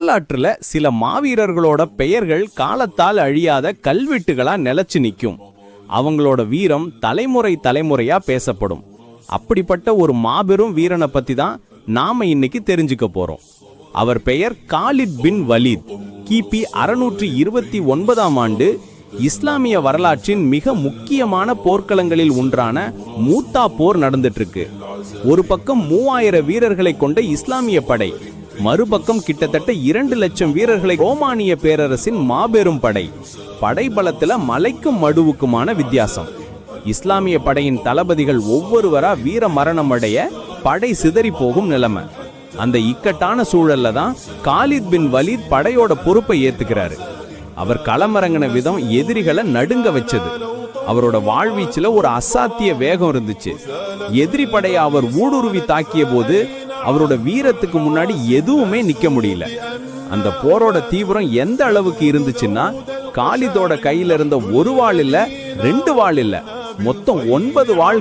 வரலாற்றுல சில மாவீரர்களோட பெயர்கள் காலத்தால் அழியாத கல்வெட்டுகளா நிலைச்சு நிற்கும். அவங்களோட வீரம் தலைமுறை தலைமுறையா பேசப்படும். அப்படிப்பட்ட ஒரு மாபெரும் வீரனை பத்தி தான் நாம இன்னைக்கு தெரிஞ்சுக்க போறோம். அவர் பெயர் காலித் பின் வலீத். கிபி 629ஆம் ஆண்டு இஸ்லாமிய வரலாற்றின் மிக முக்கியமான போர்க்களங்களில் ஒன்றான மூத்தா போர் நடந்துட்டு இருக்கு. ஒரு பக்கம் 3000 வீரர்களை கொண்ட இஸ்லாமிய படை, மறுபக்கம் கிட்டத்தட்ட 2 லட்சம் வீரர்களை ரோமானிய பேரரசின் மாபெரும் படை. படைபலத்துல மலைக்கும் மடுவுக்குமான வித்தியாசம். இஸ்லாமிய படையின் தளபதிகள் ஒவ்வொருவரா வீர மரணம் அடைய படை சிதறி போகும் நிலைமை. அந்த இக்கட்டான சூழல்ல தான் காலித் பின் வலீத் படையோட பொறுப்பை ஏத்துக்கிறாரு. அவர் களமிறங்கின விதம் எதிரிகளை நடுங்க வச்சது. அவரோட வாழ்வீச்சுல ஒரு அசாத்திய வேகம் இருந்துச்சு. எதிரி படையை அவர் ஊடுருவி தாக்கிய போது அவரோட வீரத்துக்கு முன்னாடி எதுவுமே நிக்க முடியல. அந்த போரோட தீவிரம் எந்த அளவுக்கு இருந்துச்சுன்னா, காலிதோட கையில இருந்த ஒரு வாள் இல்ல, 2 வாள் இல்ல, மொத்தம் 9 வாள்